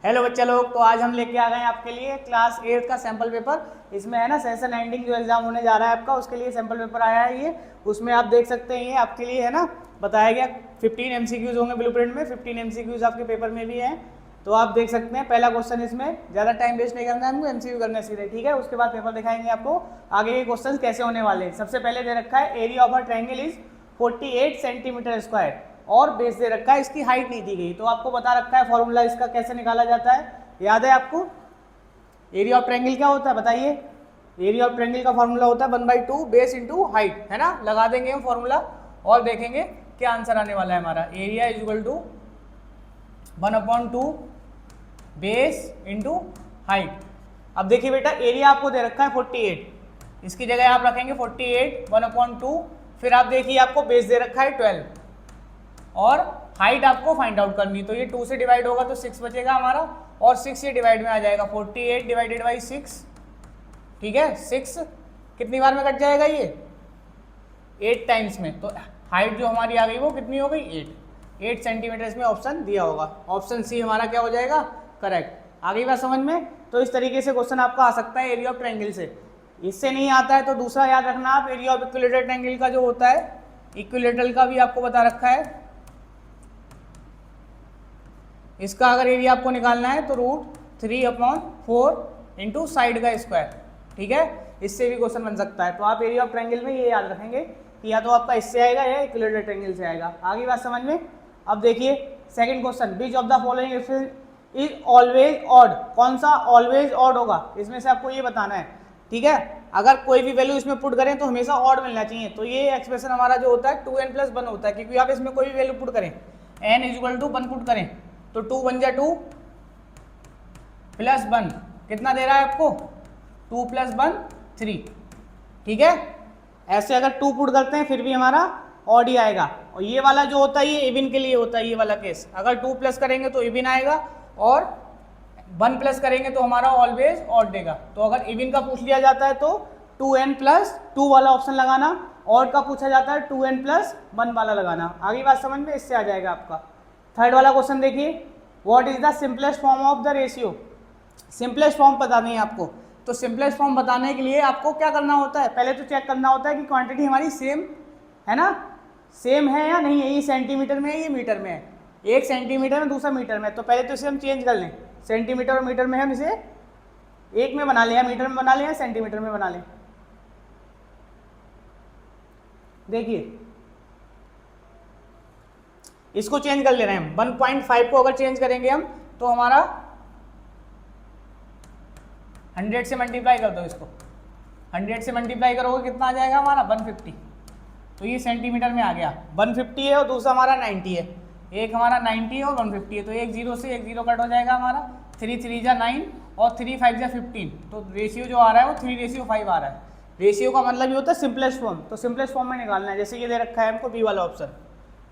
Hello बच्चा लोग, तो आज हम लेके आ गए हैं आपके लिए क्लास 8 का सैम्पल पेपर। इसमें है ना सेशन एंडिंग जो एग्जाम होने जा रहा है आपका, उसके लिए सैम्पल पेपर आया है ये। उसमें आप देख सकते हैं ये आपके लिए है ना बताया गया 15 MCQs होंगे ब्लूप्रिंट में, 15 MCQs आपके पेपर में भी हैं। तो आप देख सकते हैं पहला क्वेश्चन, इसमें ज़्यादा टाइम वेस्ट नहीं करना है हमको, MCQ करने सीधे, ठीक है। उसके बाद पेपर दिखाएंगे आपको आगे के क्वेश्चन कैसे होने वाले हैं। सबसे पहले दे रखा है area of a triangle is 48 centimetre square और बेस दे रखा है, इसकी हाइट नहीं दी गई। तो आपको बता रखा है फॉर्मूला इसका कैसे निकाला जाता है, याद है आपको? एरिया ऑफ ट्रायंगल क्या होता है बताइए? एरिया ऑफ ट्रायंगल का फॉर्मूला होता है 1/2 बेस इंटू हाइट, है ना। लगा देंगे हम फॉर्मूला और देखेंगे क्या आंसर आने वाला है हमारा। Area is equal to 1/2 base into height. अब देखिए बेटा, एरिया आपको दे रखा है 48, इसकी जगह आप रखेंगे 48 1/2, फिर आप देखिए आपको बेस दे रखा है 12 और हाइट आपको फाइंड आउट करनी है। तो ये 2 से डिवाइड होगा तो 6 बचेगा हमारा, और 6 ये डिवाइड में आ जाएगा 48 डिवाइडेड बाई 6, ठीक है। 6 कितनी बार में कट जाएगा ये? 8 टाइम्स में। तो हाइट जो हमारी आ गई वो कितनी हो गई? 8 सेंटीमीटर इसमें ऑप्शन दिया होगा। ऑप्शन सी हमारा क्या हो जाएगा? करेक्ट। आ गई बात समझ में? तो इस तरीके से क्वेश्चन आपका आ सकता है एरिया ऑफ ट्रायंगल से। इससे नहीं आता है तो दूसरा याद रखना आप, एरिया ऑफ इक्विलेटरल ट्रायंगल का जो होता है, इक्विलेटरल का भी आपको बता रखा है। इसका अगर एरिया आपको निकालना है तो √3/4 इंटू साइड का स्क्वायर, ठीक है। इससे भी क्वेश्चन बन सकता है। तो आप एरिया ऑफ ट्रायंगल में ये याद रखेंगे कि या तो आपका इससे आएगा या इक्विलेटरल ट्रायंगल से आएगा। आगे बात समझ में? अब देखिए second question, which of the following is always odd. कौन सा ऑलवेज ऑड होगा, इसमें से आपको ये बताना है, ठीक है। अगर कोई भी वैल्यू इसमें पुट करें तो हमेशा ऑड मिलना चाहिए। तो ये एक्सप्रेशन हमारा जो होता है 2n+1 होता है, क्योंकि आप इसमें कोई भी वैल्यू पुट करें, n = 1 पुट करें तो 2 बन जाए 2 + 1 कितना दे रहा है आपको? 2 + 1 3, ठीक है। ऐसे अगर 2 पुट करते हैं फिर भी हमारा ऑड ही आएगा। और ये वाला जो होता है ये इवन के लिए होता है, ये वाला केस। अगर 2 प्लस करेंगे तो इवन आएगा और 1 प्लस करेंगे तो हमारा ऑलवेज ऑड देगा। तो अगर इवन का पूछ लिया जाता है तो 2n+2 वाला ऑप्शन लगाना, ऑड का पूछा जाता है 2n+1 वाला लगाना। आगे बात समझ में? इससे आ जाएगा आपका। थर्ड वाला क्वेश्चन देखिए, what is the simplest form of the ratio. Simplest form बतानी है आपको। तो सिंपलेस्ट फॉर्म बताने के लिए आपको क्या करना होता है? पहले तो चेक करना होता है कि क्वांटिटी हमारी सेम है ना, सेम है या नहीं है। ये सेंटीमीटर में है, ये मीटर में है। एक सेंटीमीटर में, दूसरा मीटर में। तो पहले तो इसे हम चेंज कर लें, सेंटीमीटर और मीटर में है, हम इसे एक में बना लें, या मीटर में बना लें, या सेंटीमीटर में बना लें। देखिए इसको चेंज कर ले रहे हैं हम। 1.5 को अगर चेंज करेंगे हम तो हमारा 100 से मल्टीप्लाई कर दो इसको। 100 से मल्टीप्लाई करोगे कितना आ जाएगा हमारा? 150। तो ये सेंटीमीटर में आ गया। 150 है और दूसरा हमारा 90 है। एक हमारा 90 है और 150 है, तो एक 0 से एक 0 कट हो जाएगा हमारा। 3 3 जा 9 और 3 5 जा 15। तो रेशियो जो आ रहा है वो 3:5 आ रहा है। रेशियो का मतलब ये होता है सिंपलेस्ट फॉर्म। तो सिंपलेस्ट फॉर्म में निकालना है, जैसे ये दे रखा है हमको बी वाला ऑप्शन,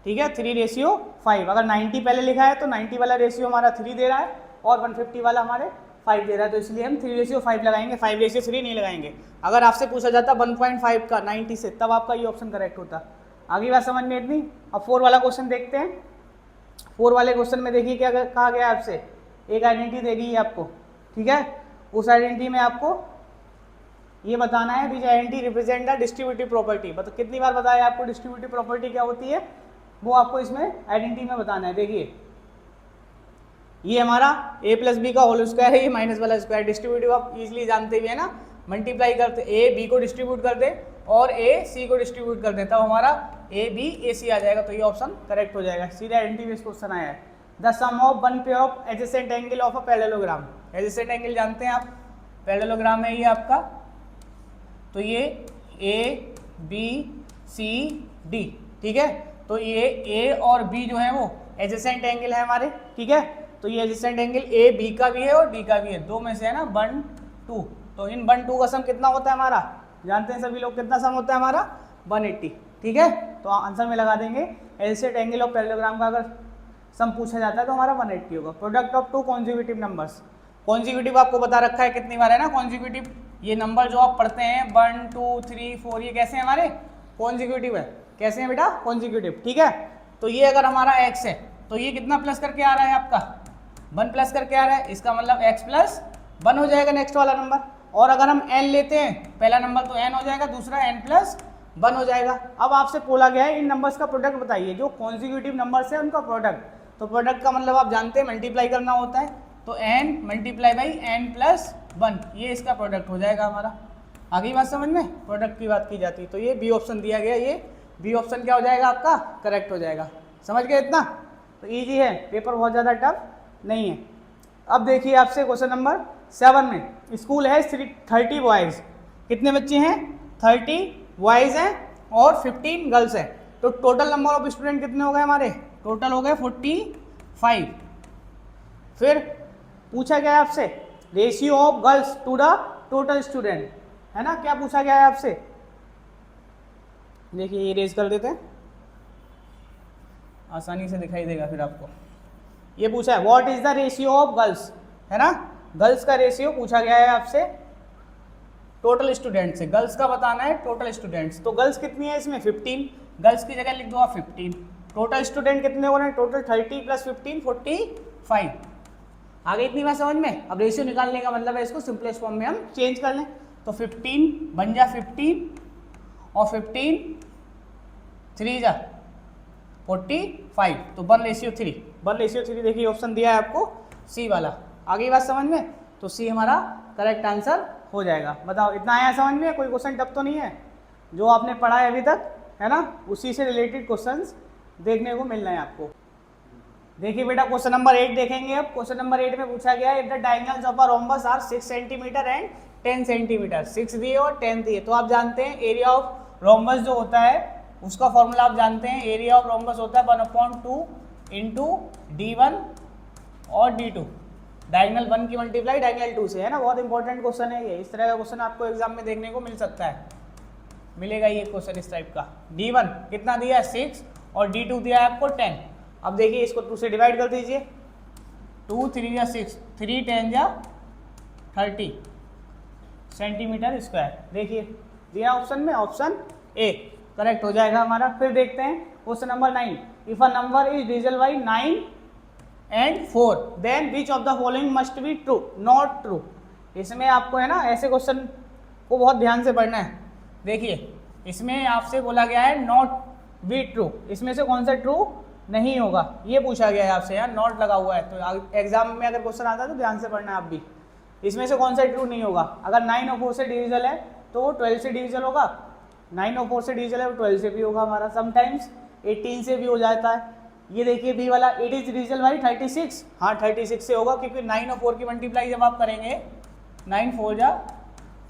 ठीक है। 3:5। अगर 90 पहले लिखा है तो 90 वाला रेशियो हमारा 3 दे रहा है और 150 वाला हमारे 5 दे रहा है। तो इसलिए हम 3:5 लगाएंगे, 5:3 नहीं लगाएंगे। अगर आपसे पूछा जाता 1.5 का 90 से, तब आपका ये ऑप्शन करेक्ट होता। आगे बात समझ में इतनी। अब 4 वाला क्वेश्चन देखते हैं। 4 वाले क्वेश्चन में देखिए क्या कहा गया आपसे, एक आइडेंटिटी देगी आपको, ठीक है। उस आइडेंटिटी में आपको ये बताना है this identity represent the distributive property. मतलब कितनी बार बताया आपको डिस्ट्रीब्यूटिव प्रॉपर्टी क्या होती है, वो आपको इसमें आइडेंटिटी में बताना है। देखिए ये हमारा a + b का होल स्क्वायर है, ये माइनस वाला स्क्वायर। डिस्ट्रीब्यूटिव आप इजीली जानते हुए है ना, मल्टीप्लाई करते a b को डिस्ट्रीब्यूट कर दे और a c को डिस्ट्रीब्यूट कर दे, तब हमारा a b a c आ जाएगा। तो ये ऑप्शन करेक्ट हो जाएगा। सीधा आइडेंटिटी बेस्ड क्वेश्चन आया है। The sum of one pair of adjacent angle of a parallelogram. Adjacent angle जानते हैं आप, पैरेललोग्राम है ये आपका। तो ये a b c d, ठीक है। तो ये a और b जो है वो एडजेसेंट एंगल है हमारे, ठीक है। तो ये एडजेसेंट एंगल a b का भी है और d का भी है, दो में से है ना 1 2। तो इन 1 2 का सम कितना होता है हमारा, जानते हैं सभी लोग, कितना सम होता है हमारा? 180, ठीक है। तो आंसर में लगा देंगे एडजेसेंट एंगल ऑफ पैरेललोग्राम का अगर सम पूछा जाता है तो हमारा 180 होगा। Product of 2 consecutive numbers. Consecutive आपको बता रखा है कितनी बार है ना कॉन्जिक्यूटिव। ये नंबर जो आप पढ़ते हैं 1 2 3 4, ये कैसे हैं हमारे? कॉन्जिक्यूटिव है। कैसे हैं बेटा? कॉन्जिक्यूटिव, ठीक है। तो ये अगर हमारा x है तो ये कितना प्लस करके आ रहा है आपका? 1 प्लस करके आ रहा है, इसका मतलब x प्लस 1 हो जाएगा नेक्स्ट वाला नंबर। और अगर हम n लेते हैं, पहला नंबर तो n हो जाएगा, दूसरा n प्लस 1 हो जाएगा। अब आपसे बोला गया है इन नंबर्स का प्रोडक्ट बताइए, जो कॉन्जिक्यूटिव नंबर्स है उनका प्रोडक्ट। तो प्रोडक्ट का मतलब आप जानते हैं मल्टीप्लाई करना होता है, तो n multiply by n plus 1, ये इसका प्रोडक्ट हो जाएगा हमारा। आगे बात समझ में, प्रोडक्ट की बात की जाती है, तो ये बी ऑप्शन दिया गया, ये बी ऑप्शन क्या हो जाएगा आपका, करेक्ट हो जाएगा। समझ गए इतना, तो ईजी है, पेपर बहुत ज़्यादा टफ नहीं है। अब देखिए आपसे क्वेश्चन नंबर 7 में, स्कूल है 30 बॉयज़, कितने बच्चे हैं, 30 बॉयज़ हैं और 15 गर्ल्स हैं, तो टोटल नंबर ऑफ स्टूडेंट कितने हो गए हमारे, टोटल हो गए 45। फिर पूछा गया है आपसे ratio of girls to the total student, है ना, क्या पूछा गया है आपसे, देखिए ये रेज कर देते हैं, आसानी से दिखाई देगा फिर आपको। ये पूछा है what is the ratio of girls, है ना, गर्ल्स का रेशियो पूछा गया है आपसे टोटल स्टूडेंट से, गर्ल्स का बताना है टोटल स्टूडेंट्स। तो गर्ल्स कितनी है इसमें 15, गर्ल्स की जगह लिख दो आप 15। टोटल स्टूडेंट कितने हो रहे हैं, टोटल 30 प्लस 15 45। आगे इतनी बात समझ में। अब रेशियो निकालने का मतलब है इसको सिंपलेस्ट फॉर्म में हम चेंज कर लें, तो 15 बन जा 15 और 15 3 जा 45, तो 1:3, 1:3 देखिए ऑप्शन दिया है आपको सी वाला। आगे बात समझ में, तो सी हमारा करेक्ट आंसर हो जाएगा। बताओ इतना आया समझ में, कोई क्वेश्चन टफ तो नहीं है, जो आपने पढ़ा है अभी तक, है ना, उसी से रिलेटेड क्वेश्चंस देखने को मिल रहे हैं आपको। देखिए बेटा क्वेश्चन नंबर 8 देखेंगे। अब क्वेश्चन नंबर 8 में पूछा गया है if the diagonals of a rhombus are 6 centimetre and 10 centimetre, 6 दिए और 10 दिए, तो आप जानते हैं एरिया ऑफ रोम्बस जो होता है उसका फॉर्मूला आप जानते हैं, एरिया ऑफ रोम्बस होता है 1/2 इंटू D1 और D2, डायगोनल 1 की मल्टीप्लाई डायगोनल 2 से, है ना, बहुत इंपॉर्टेंट क्वेश्चन है ये। इस तरह का क्वेश्चन आपको एग्जाम में देखने को मिल सकता है, मिलेगा ये क्वेश्चन इस टाइप का। D1 कितना दिया है 6 और D2 दिया है आपको 10। अब देखिए इसको 2 से डिवाइड कर दीजिए, 2 3 या 6, 3 10 या 30 सेंटीमीटर स्क्वायर। देखिए दिया ऑप्शन में, ऑप्शन ए करेक्ट हो जाएगा हमारा। फिर देखते हैं question number 9, if a number is divisible by 9 and 4 then which of the following must be true, not true. इसमें आपको है ना ऐसे क्वेश्चन को बहुत ध्यान से पढ़ना है। देखिए इसमें आपसे बोला गया है नॉट बी ट्रू, इसमें से कौन सा ट्रू नहीं होगा, ये पूछा गया है आपसे, यार नॉट लगा हुआ है, तो एग्जाम में अगर क्वेश्चन आता है तो ध्यान से पढ़ना है आप भी। इसमें से कौन सा ट्रू नहीं होगा, अगर 9 और 4 से डिविजल है तो वो 12 से डिविजल होगा, 9 और 4 से डिविजल है वो 12 से भी होगा हमारा, समटाइम्स 18 से भी हो जाता है। ये देखिए बी वाला, इट इज डिविजल बाई 36, हाँ 36 से होगा, क्योंकि 9 और 4 की मल्टीप्लाई जब आप करेंगे 9 4 जा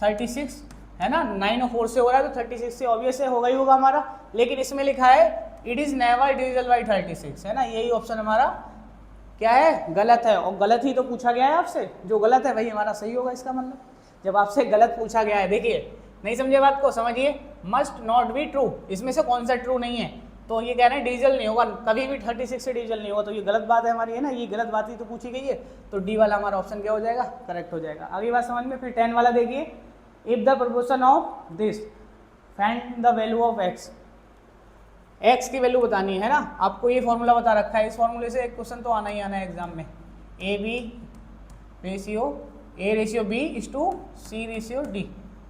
36, है ना, 9 और 4 से हो रहा है तो 36 से ऑब्वियस है होगा ही होगा हमारा। लेकिन इसमें लिखा है इट इज़ नेवर डिविजल बाई 36, है ना, यही ऑप्शन हमारा क्या है, गलत है। और गलत ही तो पूछा गया है आपसे, जो गलत है वही हमारा सही होगा। इसका मतलब जब आपसे गलत पूछा गया है, देखिए नहीं समझे बात को, समझिए, मस्ट नॉट बी ट्रू, इसमें से कौन सा ट्रू नहीं है, तो ये कह रहे हैं डिविजल नहीं होगा, कभी भी 36 से डिविजल नहीं होगा, तो ये गलत बात है हमारी, है ना, ये गलत बात ही तो पूछी गई है, तो डी वाला हमारा ऑप्शन क्या हो जाएगा, करेक्ट हो जाएगा। अगली बात समझ में। फिर 10 वाला देखिए, if the proportion of this find the value of x, x की वैल्यू बतानी है ना, आपको ये फॉर्मूला बता रखा है, इस फॉर्मूले से एक क्वेश्चन तो आना ही आना है एग्जाम में, A B ratio A ratio B is to C ratio D.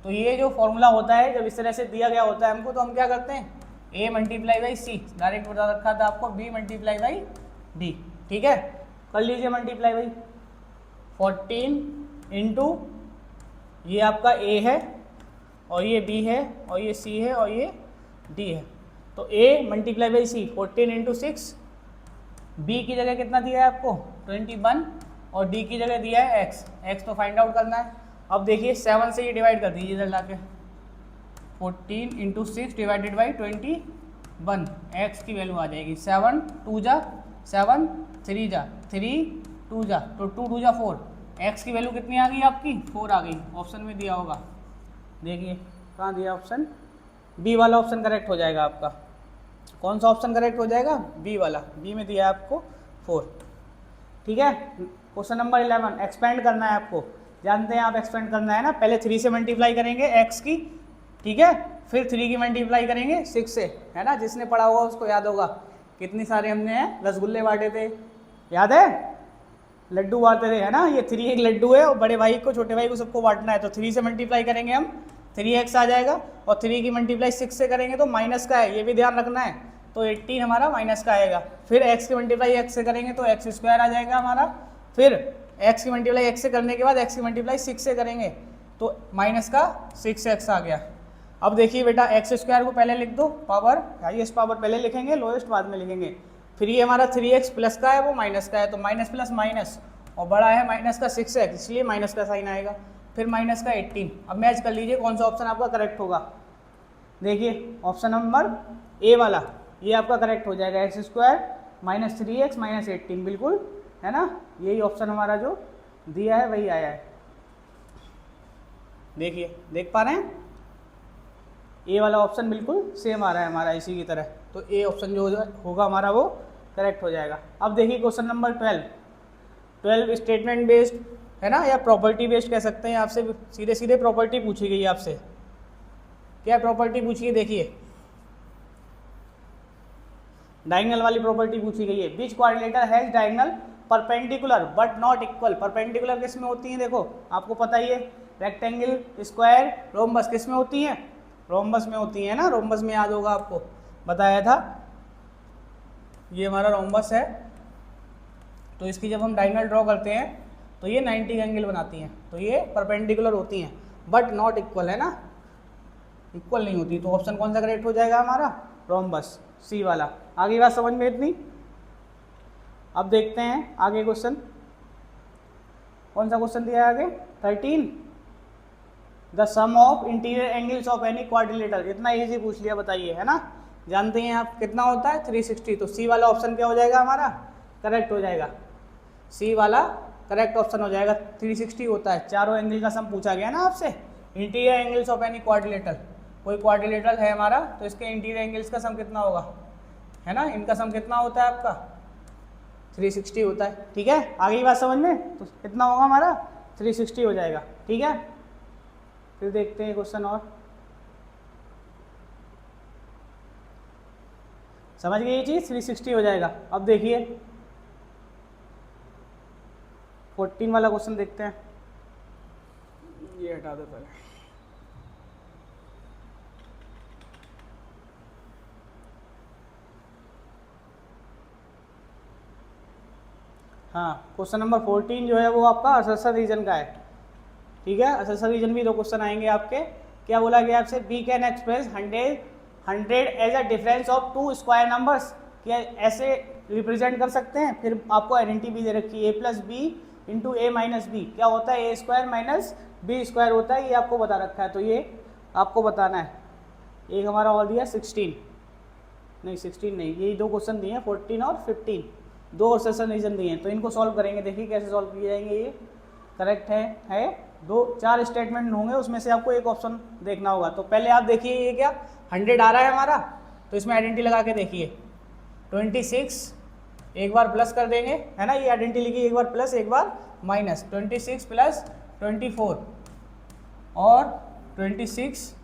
तो ये जो फॉर्मूला होता है जब इस तरह से दिया गया होता है हमको, तो हम क्या करते हैं, A multiply by C, direct बता रखा था आपको, बी मल्टीप्लाई बाई डी, ठीक है, कर लीजिए मल्टीप्लाई बाई 14 इंटू ये आपका ए है और ये बी है और ये सी है और ये डी है, तो a multiply by C 14 into 6, b की जगह कितना दिया है आपको 21 और d की जगह दिया है x, x तो फाइंड आउट करना है। अब देखिए 7 से ये डिवाइड कर दीजिए इधर लाके, 14 इंटू 6 डिवाइडेड बाई 21, x की वैल्यू आ जाएगी 7 2 जा 7 3 जा 3 2 जा, तो 2 2 जा 4, x की वैल्यू कितनी आ गई आपकी 4 आ गई, ऑप्शन में दिया होगा, देखिए कहाँ दिया ऑप्शन, बी वाला ऑप्शन करेक्ट हो जाएगा आपका। कौन सा ऑप्शन करेक्ट हो जाएगा, बी वाला, बी में दिया है आपको 4, ठीक है। क्वेश्चन नंबर 11, एक्सपेंड करना है आपको, जानते हैं आप एक्सपेंड करना है ना, पहले 3 से मल्टीप्लाई करेंगे x की, ठीक है, फिर 3 की मल्टीप्लाई करेंगे 6 से, है ना, जिसने पढ़ा होगा उसको याद होगा, कितने सारे हमने रसगुल्ले बांटे थे, याद है, लड्डू बांटते थे, है ना, ये 3 एक लड्डू है और बड़े भाई को छोटे भाई को सबको बांटना है, तो 3 से मल्टीप्लाई करेंगे हम 3x आ जाएगा, और 3 की मल्टीप्लाई 6 से करेंगे तो माइनस का है, ये भी ध्यान रखना है, तो 18 हमारा माइनस का आएगा। फिर x की मल्टीप्लाई x से करेंगे तो x स्क्वायर आ जाएगा हमारा, फिर x की मल्टीप्लाई x से करने के बाद x की मल्टीप्लाई 6 से करेंगे तो माइनस का 6x आ गया। अब देखिए बेटा एक्स स्क्वायर को पहले लिख दो, पावर हाईएस्ट पावर पहले लिखेंगे, लोएस्ट बाद में लिखेंगे। फिर ये हमारा 3x प्लस का है वो माइनस का है, तो माइनस प्लस माइनस, और बड़ा है माइनस का 6x, इसलिए माइनस का साइन आएगा। फिर माइनस का 18। अब मैच कर लीजिए कौन सा ऑप्शन आपका करेक्ट होगा। देखिए ऑप्शन नंबर ए वाला ये आपका करेक्ट हो जाएगा, x square minus 3x minus 18, बिल्कुल है ना, यही ऑप्शन हमारा जो दिया है वही आया है। देखिए देख पा रहे हैं, ए वाला ऑप्शन बिल्कुल सेम आ रहा है हमारा इसी की तरह, तो ए ऑप्शन जो होगा हमारा वो करेक्ट हो जाएगा। अब देखिए क्वेश्चन नंबर 12 स्टेटमेंट बेस्ड है ना, या प्रॉपर्टी बेस्ड कह सकते हैं, आपसे सीधे सीधे प्रॉपर्टी पूछी गई है आपसे। क्या प्रॉपर्टी पूछी है, देखिए डायगोनल वाली प्रॉपर्टी पूछी गई है। Which quadrilateral has diagonal perpendicular but not equal. Perpendicular किस में होती है, देखो आपको पता ही है, रेक्टेंगल, स्क्वायर, रोम्बस किस में होती है, रोम्बस में होती है ना, रोम्बस में याद होगा आपको बताया था, ये हमारा रोम्बस है, तो इसकी जब हम डायगोनल ड्रॉ करते हैं तो ये 90 का एंगल बनाती हैं, तो ये परपेंडिकुलर होती हैं बट नॉट इक्वल, है ना, इक्वल नहीं होती, तो ऑप्शन कौन सा करेक्ट हो जाएगा हमारा, रोम्बस, सी वाला। आगे बात समझ में इतनी। अब देखते हैं आगे क्वेश्चन, कौन सा क्वेश्चन दिया है आगे, 13, the sum of interior angles of any quadrilateral. इतना इजी पूछ लिया, बताइए, है ना, जानते हैं आप कितना होता है 360, तो सी वाला ऑप्शन क्या हो जाएगा हमारा, करेक्ट हो जाएगा, सी वाला करेक्ट ऑप्शन हो जाएगा। 360 होता है, चारों एंगल का सम पूछा गया ना आपसे, interior angles of any quadrilateral, कोई क्वाड्रिलेटर है हमारा तो इसके इंटीरियर एंगल्स का सम कितना होगा, है ना, इनका सम कितना होता है आपका 360 होता है, ठीक है। आगे की बात समझ में, तो कितना होगा हमारा 360 हो जाएगा, ठीक है। फिर देखते हैं क्वेश्चन, और समझ गए ये चीज़, 360 हो जाएगा। अब देखिए 14 वाला क्वेश्चन देखते हैं, ये हटा दो पहले। हाँ, क्वेश्चन नंबर 14 जो है वो आपका असर्शन रीजन का है, ठीक है। असर्शन रीजन भी 2 क्वेश्चन आएंगे आपके। क्या बोला गया आपसे, B can express 100 as a difference of 2 square numbers. क्या ऐसे रिप्रेजेंट कर सकते हैं। फिर आपको आइडेंटिटी भी दे रखी है, a plus B into A minus B, क्या होता है, A square minus B square होता है, ये आपको बता रखा है, तो ये आपको बताना है। एक हमारा और दिया 16 नहीं, यही 2 क्वेश्चन दिए हैं, 14 और 15, 2 असर्शन रीजन दिए हैं, तो इनको सॉल्व करेंगे। देखिए कैसे सॉल्व किए जाएंगे, ये करेक्ट है 4 स्टेटमेंट होंगे, उसमें से आपको एक ऑप्शन देखना होगा। तो पहले आप देखिए ये क्या 100 आ रहा है हमारा, तो इसमें आइडेंटिटी लगा के देखिए 26 एक बार प्लस कर देंगे, है ना, ये आइडेंटिटी लिखी, एक बार प्लस एक बार माइनस, 26 प्लस 24 और 26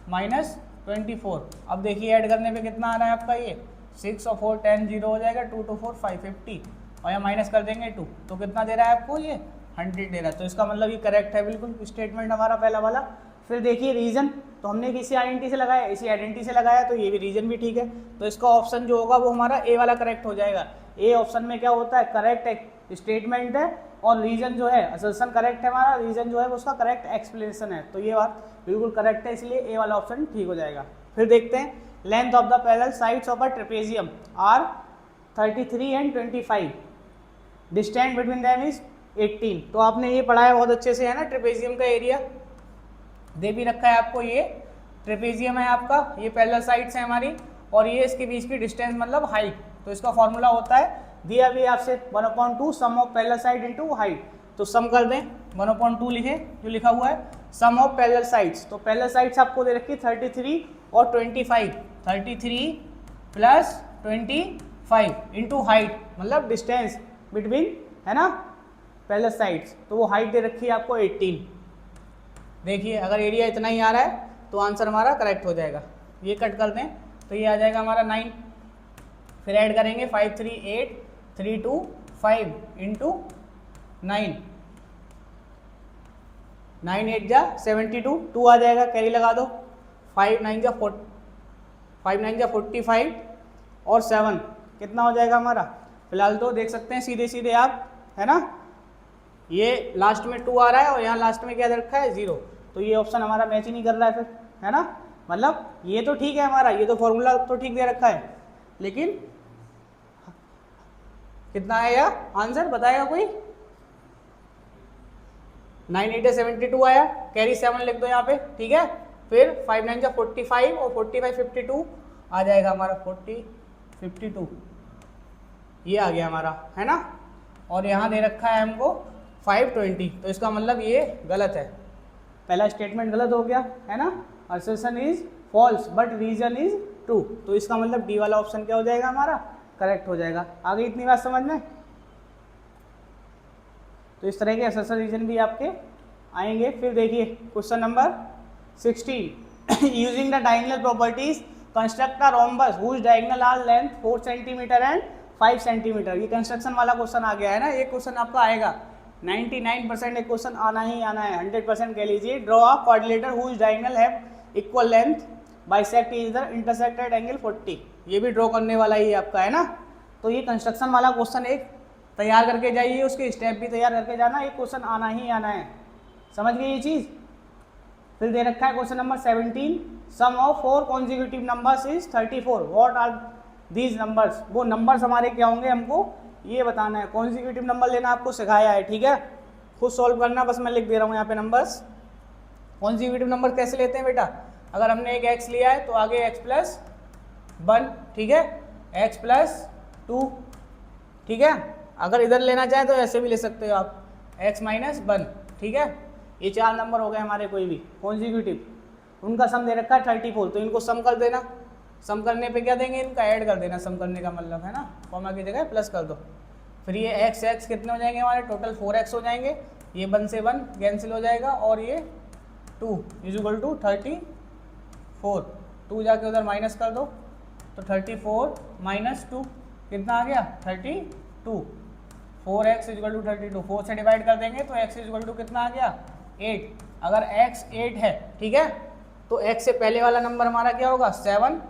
माइनस 24। अब देखिए ऐड करने पे कितना आ रहा है आपका, ये 6 और 4 10 0 हो जाएगा, 2 2 4 5 50, और यहाँ माइनस कर देंगे 2, तो कितना दे रहा है आपको, ये 100 दे रहा है, तो इसका मतलब ये करेक्ट है बिल्कुल स्टेटमेंट हमारा पहला वाला। फिर देखिए रीजन, तो हमने किसी आइडेंटिटी से लगाया, इसी आइडेंटिटी से लगाया, तो ये भी रीजन भी ठीक है, तो इसका ऑप्शन जो होगा वो हमारा ए वाला करेक्ट हो जाएगा। ए ऑप्शन में क्या होता है, करेक्ट स्टेटमेंट है, और रीजन जो है असर्शन करेक्ट है हमारा, रीजन जो है वो उसका करेक्ट एक्सप्लेनेशन है, तो ये बात बिल्कुल करेक्ट है, इसलिए ए वाला ऑप्शन ठीक हो जाएगा। फिर देखते हैं, length of the parallel sides of a trapezium are 33 and 25, distance between them is 18। तो आपने ये पढ़ा है बहुत अच्छे से, है ना, ट्रेपेजियम का एरिया दे भी रखा है आपको, ये ट्रेपेजियम है आपका, ये पैरेलल साइड्स है हमारी, और ये इसके बीच की डिस्टेंस मतलब हाइट, तो इसका फॉर्मूला होता है, दिया भी आपसे 1/2 sum of parallel side into height, तो सम कर दें 1/2 लिखें, जो लिखा हुआ है सम ऑफ पैरेलल साइड्स, तो पैरेलल साइड्स आपको दे रखी 33 और 25, 33 प्लस 25 इंटू हाइट मतलब डिस्टेंस बिटवीन, है ना, पैरेलल साइड्स, तो वो हाइट दे रखी है आपको 18। देखिए अगर एरिया इतना ही आ रहा है तो आंसर हमारा करेक्ट हो जाएगा। ये कट कर दें तो ये आ जाएगा हमारा 9, फिर ऐड करेंगे 5 3 8 3 2 5 इंटू 9, 9 8 जा 72, 2 आ जाएगा, कैरी लगा दो, 5 9 जा 45 और 7 कितना हो जाएगा हमारा। फिलहाल तो देख सकते हैं सीधे सीधे आप, है ना, ये लास्ट में 2 आ रहा है और यहाँ लास्ट में क्या दे रखा है 0, तो ये ऑप्शन हमारा मैच ही नहीं कर रहा है फिर, है ना। मतलब ये तो ठीक है हमारा, ये तो फॉर्मूला तो ठीक दे रखा है, लेकिन कितना आया आंसर बताएगा कोई। 9 8 72 आया, कैरी 7 लिख दो यहाँ पे, ठीक है। फिर 5 9 जा 45 और 45 52 आ जाएगा हमारा 40 52, ये आ गया हमारा, है ना। और यहाँ दे रखा है हमको 520, तो इसका मतलब ये गलत है, पहला स्टेटमेंट गलत हो गया, है ना। Assertion is false but reason is true, तो इसका मतलब डी वाला ऑप्शन क्या हो जाएगा हमारा, करेक्ट हो जाएगा। आगे इतनी बात समझ में। तो इस तरह के असर्शन रीजन भी आपके आएंगे। फिर देखिए question number 16, using the diagonal properties construct a rhombus whose diagonal are length 4 centimetre and 5 centimetre. ये कंस्ट्रक्शन वाला क्वेश्चन आ गया है ना, ये क्वेश्चन आपका आएगा 99% एक क्वेश्चन आना ही आना है, 100% कह लीजिए। Draw a quadrilateral whose diagonal have equal length bisect each other intersected angle 40, ये भी ड्रॉ करने वाला ही आपका, है ना। तो ये कंस्ट्रक्शन वाला क्वेश्चन एक तैयार करके जाइए, उसके स्टेप भी तैयार करके जाना, एक क्वेश्चन आना ही आना है, समझ गए ये चीज़। फिर दे रखा है question number 17, sum of 4 consecutive numbers is 34, what are these numbers. वो नंबर्स हमारे क्या होंगे हमको ये बताना है, कॉन्जिक्यूटिव नंबर लेना आपको सिखाया है, ठीक है। खुद सॉल्व करना, बस मैं लिख दे रहा हूँ यहाँ पे नंबर्स। कॉन्जिक्यूटिव नंबर कैसे लेते हैं बेटा, अगर हमने एक x लिया है तो आगे x+1, ठीक है, x+2, ठीक है। अगर इधर लेना चाहे तो ऐसे भी ले सकते हो आप, x-1, ठीक है। ये 4 नंबर हो गए हमारे कोई भी कॉन्जिक्यूटिव, उनका सम दे रखा है 34, तो इनको सम कर देना, सम करने पे क्या देंगे, इनका ऐड कर देना, सम करने का मतलब, है ना, कॉमा की जगह प्लस कर दो। फिर ये x कितने हो जाएंगे हमारे, टोटल 4x हो जाएंगे, ये 1 से 1 कैंसिल हो जाएगा, और ये 2 = 34, 2 जाके उधर माइनस कर दो, तो 34 - 2 कितना आ गया 32, 4x = 32, 4 से डिवाइड कर देंगे तो x = कितना आ गया 8। अगर x 8 है, ठीक है, तो x से पहले वाला नंबर हमारा क्या होगा 7,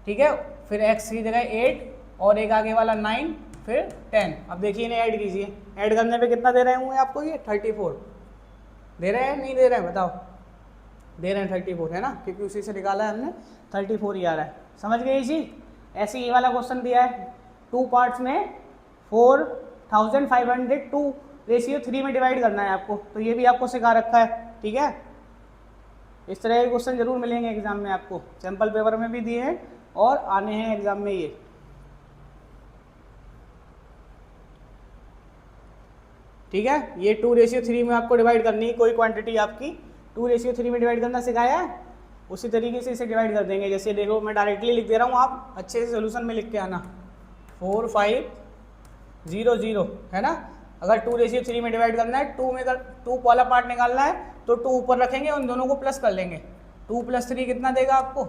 ठीक है। फिर x की जगह 8 और एक आगे वाला 9, फिर 10। अब देखिए इन्हें ऐड कीजिए, ऐड करने पे कितना दे रहे होंगे आपको, ये 34 दे रहे हैं नहीं दे रहे हैं बताओ, दे रहे हैं 34, है ना, क्योंकि उसी से निकाला है हमने, 34 ही आ रहा है, समझ गए जी। ऐसे ये वाला क्वेश्चन दिया है 2 पार्ट्स में, 4500 2:3 में डिवाइड करना है आपको, तो ये भी आपको सिखा रखा है, ठीक है। इस तरह के क्वेश्चन जरूर मिलेंगे एग्जाम में आपको, सैम्पल पेपर में भी दिए हैं और आने हैं एग्जाम में ये, ठीक है। ये 2:3 में आपको डिवाइड करनी है, कोई क्वांटिटी आपकी 2:3 में डिवाइड करना सिखाया है, उसी तरीके से इसे डिवाइड कर देंगे। जैसे देखो मैं डायरेक्टली लिख दे रहा हूँ, आप अच्छे से सोल्यूशन में लिख के आना, 4 5 0 0, है ना। अगर 2:3 में डिवाइड करना है, 2 वाला पार्ट निकालना है तो 2 ऊपर रखेंगे, उन दोनों को प्लस कर लेंगे, 2 + 3 कितना देगा आपको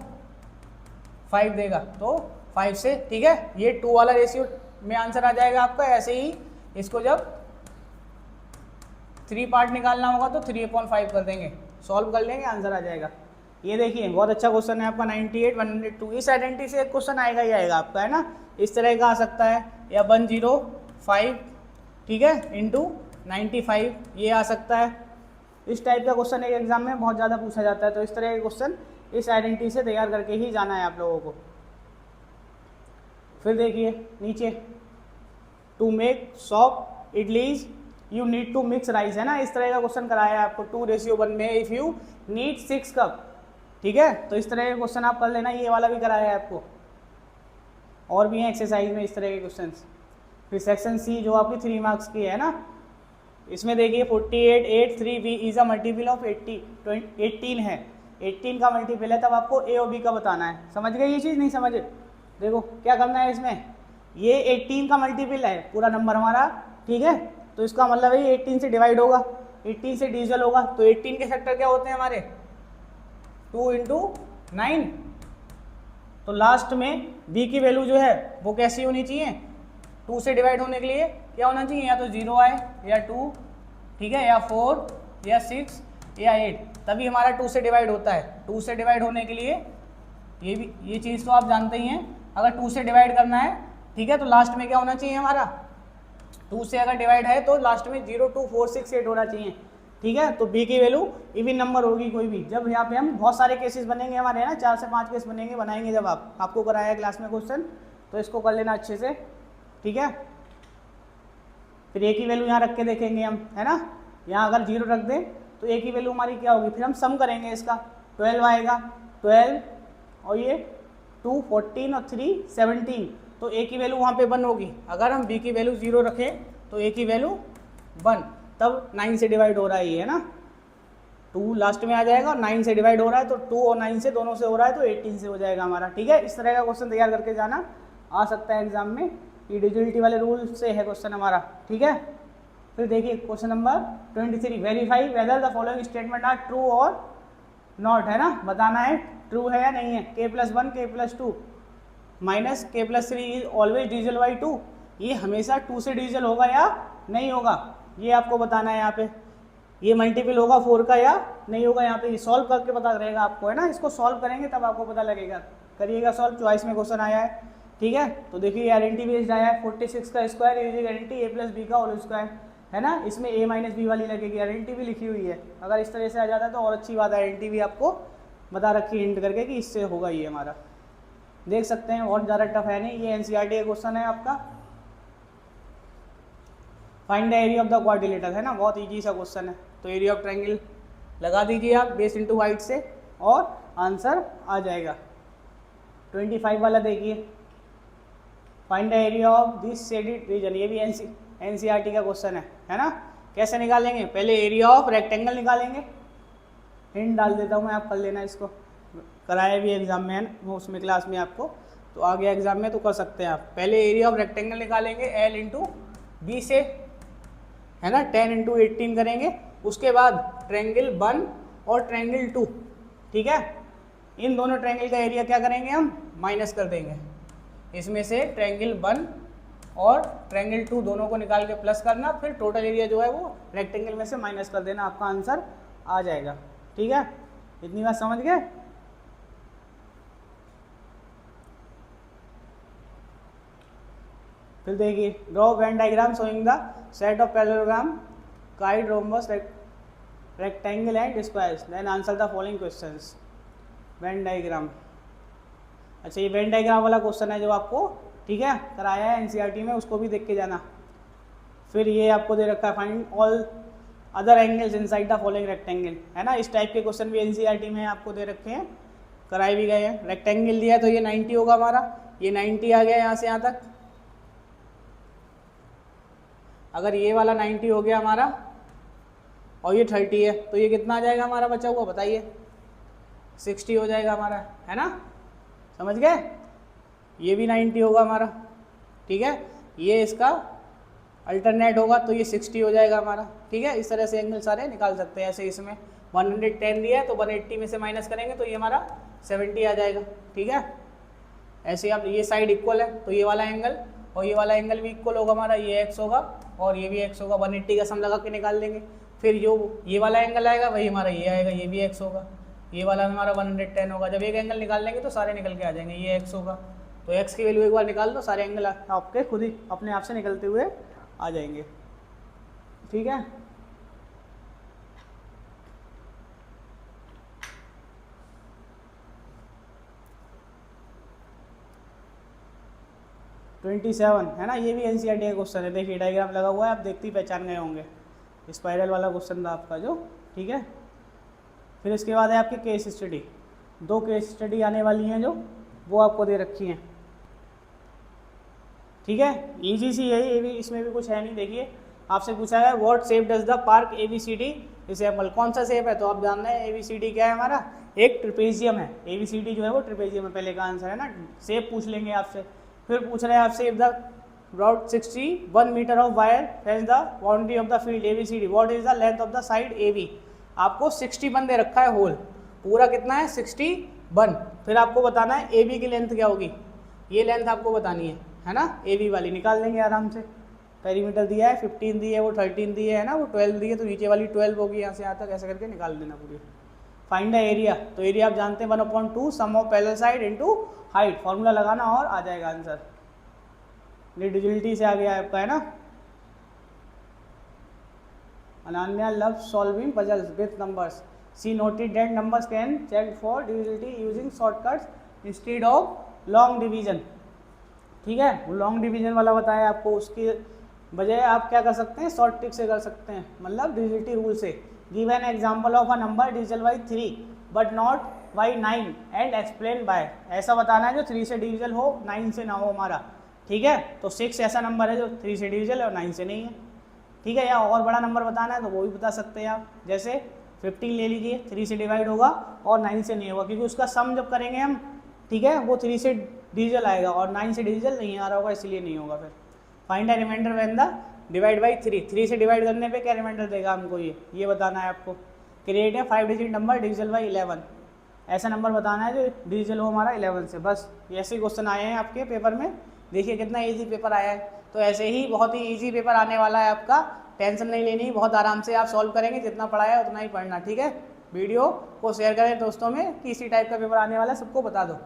5 देगा, तो 5 से, ठीक है। ये 2 वाला रेशियो में आंसर आ जाएगा आपका। ऐसे ही इसको जब 3 पार्ट निकालना होगा तो 3/5 कर देंगे, सॉल्व कर लेंगे, आंसर आ जाएगा। ये देखिए बहुत अच्छा क्वेश्चन है आपका 98 102, इस आइडेंटिटी से एक क्वेश्चन आएगा ही आएगा आपका, है ना। इस तरह का आ सकता है, या 105, ठीक है, × 95 ये आ सकता है। इस टाइप का क्वेश्चन एक एग्जाम में बहुत ज़्यादा पूछा जाता है, तो इस तरह के क्वेश्चन इस आइडेंटिटी से तैयार करके ही जाना है आप लोगों को। फिर देखिए नीचे, to make soft idlis you need to mix rice, है ना, इस तरह का क्वेश्चन कराया है आपको 2:1 में, इफ़ यू नीड 6 कप, ठीक है। तो इस तरह के क्वेश्चन आप कर लेना, ये वाला भी कराया है आपको, और भी हैं एक्सरसाइज में इस तरह के क्वेश्चन। फिर सेक्शन सी जो आपकी 3 मार्क्स की है ना, इसमें देखिए 48 8 3 b is a multiple of 18 है, 18 का मल्टीपल है, तब आपको ए और बी का बताना है। समझ गए ये चीज़, नहीं समझे, देखो क्या करना है इसमें, ये 18 का मल्टीपल है पूरा नंबर हमारा, ठीक है, तो इसका मतलब है 18 से डिवाइड होगा, 18 से डिविजन होगा, तो 18 के फैक्टर क्या होते हैं हमारे 2 × 9, तो लास्ट में b की वैल्यू जो है वो कैसी होनी चाहिए 2 से डिवाइड होने के लिए क्या होना चाहिए, या तो 0 आए या 2, ठीक है, या 4 या 6 या 8, तभी हमारा 2 से डिवाइड होता है। 2 से डिवाइड होने के लिए ये चीज़ तो आप जानते ही हैं, अगर 2 से डिवाइड करना है, ठीक है, तो लास्ट में क्या होना चाहिए हमारा, 2 से अगर डिवाइड है तो लास्ट में 0 2 4 6 8 होना चाहिए, ठीक है। तो बी की वैल्यू इवन नंबर होगी कोई भी। जब यहाँ पे हम बहुत सारे केसेस बनेंगे हमारे, है ना, 4 से 5 केस बनाएंगे जब आपको कराया क्लास में क्वेश्चन, तो इसको कर लेना अच्छे से, ठीक है। फिर ए की वैल्यू यहाँ रख के देखेंगे हम, है ना, यहाँ अगर 0 रख दें तो ए की वैल्यू हमारी क्या होगी, फिर हम सम करेंगे इसका, 12 आएगा, 12 और ये 2 14 और 3 17, तो ए की वैल्यू वहाँ पे 1 होगी। अगर हम बी की वैल्यू 0 रखें तो ए की वैल्यू 1, तब 9 से डिवाइड हो रहा है ये, है ना, 2 लास्ट में आ जाएगा और 9 से डिवाइड हो रहा है, तो 2 और 9 से दोनों से हो रहा है तो 18 से हो जाएगा हमारा, ठीक है। इस तरह का क्वेश्चन तैयार करके जाना, आ सकता है एग्जाम में, ये डिविजिबिलिटी वाले रूल से है क्वेश्चन हमारा, ठीक है। फिर देखिए question number 23, verify whether the following statement are true और नॉट, है ना, बताना है ट्रू है या नहीं है। k+1 k+2 minus k+3 is always divisible by 2, ये हमेशा 2 से डिविजिबल होगा या नहीं होगा, ये आपको बताना है। यहाँ पे ये मल्टीपल होगा 4 का या नहीं होगा, यहाँ पे ये सॉल्व करके पता रहेगा आपको, है ना, इसको सॉल्व करेंगे तब आपको पता लगेगा। करिएगा सॉल्व, चॉइस में क्वेश्चन आया है, ठीक है। तो देखिए ये आइडेंटिटी बेस्ड आया है, 46 का स्क्वायर इज आइडेंटिटी a+b का होल स्क्वायर, है ना, इसमें a-b वाली लगेगी, आइडेंटिटी भी लिखी हुई है। अगर इस तरह से आ जाता है तो और अच्छी बात है, आइडेंटिटी भी आपको बता रखी है हिंट करके कि इससे होगा ये हमारा, देख सकते हैं, बहुत ज़्यादा टफ है नहीं, ये एनसीईआरटी का क्वेश्चन है आपका। Find the area of the quadrilateral, है ना, बहुत ईजी सा क्वेश्चन है। तो एरिया ऑफ ट्रायंगल लगा दीजिए आप बेस इंटू हाइट से और आंसर आ जाएगा। 25 वाला देखिए, find the area of this shaded region, ये भी एनसीईआरटी का क्वेश्चन है ना। कैसे निकालेंगे, पहले एरिया ऑफ रेक्टेंगल निकालेंगे, हिंट डाल देता हूँ मैं, आप कर लेना इसको, कराया भी एग्जाम में है ना, वो उसमें क्लास में आपको, तो आगे एग्जाम में तो कर सकते हैं आप। पहले एरिया ऑफ रेक्टेंगल निकालेंगे L इंटू बी से, है ना, 10 इंटू 18 करेंगे, उसके बाद ट्रायंगल 1 और ट्रायंगल 2, ठीक है, इन दोनों ट्रायंगल का एरिया क्या करेंगे हम, माइनस कर देंगे, इसमें से ट्रायंगल 1 और ट्रायंगल 2 दोनों को निकाल के प्लस करना, फिर टोटल एरिया जो है वो रेक्टेंगल में से माइनस कर देना, आपका आंसर आ जाएगा, ठीक है। इतनी बात समझ गए। फिर देखिए, draw Venn diagram showing the set of parallelogram kite rhombus rectangle and squares, then answer the following questions. Venn diagram, अच्छा ये वेन डायग्राम वाला क्वेश्चन है जो आपको, ठीक है, कराया है एनसीईआरटी में, उसको भी देख के जाना। फिर ये आपको दे रखा है find all other angles inside the following rectangle, है ना, इस टाइप के क्वेश्चन भी एनसीईआरटी में आपको दे रखे हैं, कराए भी गए हैं। रेक्टेंगल दिया है तो ये 90 होगा हमारा, ये 90 आ गया यहाँ से यहाँ तक। अगर ये वाला 90 हो गया हमारा और ये 30 है तो ये कितना आ जाएगा हमारा बचा हुआ, बताइए, 60 हो जाएगा हमारा, है ना, समझ गए। ये भी 90 होगा हमारा, ठीक है, ये इसका अल्टरनेट होगा तो ये 60 हो जाएगा हमारा, ठीक है। इस तरह से एंगल सारे निकाल सकते हैं। ऐसे इसमें 110 दिया है तो 180 में से माइनस करेंगे तो ये हमारा 70 आ जाएगा, ठीक है। ऐसे आप ये साइड इक्वल है तो ये वाला एंगल और ये वाला एंगल भी इक्वल होगा हमारा, ये x होगा और ये भी x होगा, 180 का सम लगा के निकाल देंगे। फिर जो ये वाला एंगल आएगा वही हमारा ये आएगा, ये भी x होगा, ये वाला हमारा 110 होगा। जब एक एंगल निकाल लेंगे तो सारे निकल के आ जाएंगे, ये x होगा, तो x की वैल्यू एक बार निकाल दो, सारे एंगल आपके खुद ही अपने आप से निकलते हुए आ जाएंगे, ठीक है। ट्वेंटी 27 है ना, ये भी एनसीईआरटी का क्वेश्चन है। देखिए डायग्राम लगा हुआ है, आप देखते ही पहचान गए होंगे, स्पाइरल वाला क्वेश्चन था आपका जो, ठीक है। फिर इसके बाद है आपके केस स्टडी, 2 केस स्टडी आने वाली हैं जो वो आपको दे रखी हैं, ठीक है। ईजी सी है ये भी, इसमें भी कुछ है नहीं। देखिए आपसे पूछा है what shape does the park ABCD resemble, कौन सा शेप है, तो आप जान रहे हैं ABCD क्या है हमारा, एक ट्रिपेजियम है। ABCD जो है वो ट्रिपेजियम है, पहले का आंसर है ना। शेप पूछ लेंगे आपसे, फिर पूछ रहे हैं आपसे if the broad 61 metre of wire has the boundary of the field ABCD, what is the length of the side AB। आपको 61 दे रखा है होल, पूरा कितना है 61। फिर आपको बताना है AB की लेंथ क्या होगी, ये लेंथ आपको बतानी है, है ना, ए बी वाली निकाल लेंगे आराम से। पेरीमीटर दिया है 15 दी है, वो 13 दी है ना, वो 12 दी है, तो नीचे वाली 12 होगी, यहाँ से यहाँ तक ऐसे करके निकाल देना पूरी। फाइंड द एरिया, तो एरिया आप जानते हैं 1/2 sum of parallel side into height, formula लगाना और आ जाएगा आंसर। डिविजिबिलिटी से आ गया आपका, है ना। Ananya loves solving puzzles with numbers. She noted that numbers can check for divisibility using shortcuts instead of long division. ठीक है, वो लॉन्ग डिवीजन वाला बताया आपको, उसकी बजाय आप क्या कर सकते हैं, शॉर्ट ट्रिक से कर सकते हैं, मतलब डिविजिबिलिटी रूल से। Give an example of a number divisible by 3 but not by 9 and explain by. ऐसा बताना है जो 3 से डिविजिबल हो, 9 से ना हो हमारा। ठीक है, तो 6 ऐसा नंबर है जो 3 से डिविजिबल है और 9 से नहीं है। ठीक है, या और बड़ा नंबर बताना है तो वो भी बता सकते हैं आप, जैसे 15 ले लीजिए, 3 से डिवाइड होगा और 9 से नहीं होगा, क्योंकि उसका सम जब करेंगे हम, ठीक है, वो 3 से डिविजिबल आएगा और 9 से डिविजिबल नहीं आ रहा होगा, इसलिए नहीं होगा। फिर find the remainder when the divide by 3 से डिवाइड करने पे क्या रिमाइंडर देगा हमको, ये बताना है आपको। क्रिएट है 5 डिजिट नंबर डिविजिबल बाई 11, ऐसा नंबर बताना है जो डिविजिबल हो हमारा 11 से। बस ऐसे क्वेश्चन आए हैं आपके पेपर में, देखिए कितना ईजी पेपर आया है। तो ऐसे ही बहुत ही ईजी पेपर आने वाला है आपका, टेंशन नहीं लेनी, बहुत आराम से आप सॉल्व करेंगे, जितना पढ़ाया है उतना ही पढ़ना। ठीक है, वीडियो को शेयर करें दोस्तों में कि इसी टाइप का पेपर आने वाला है, सबको बता दो।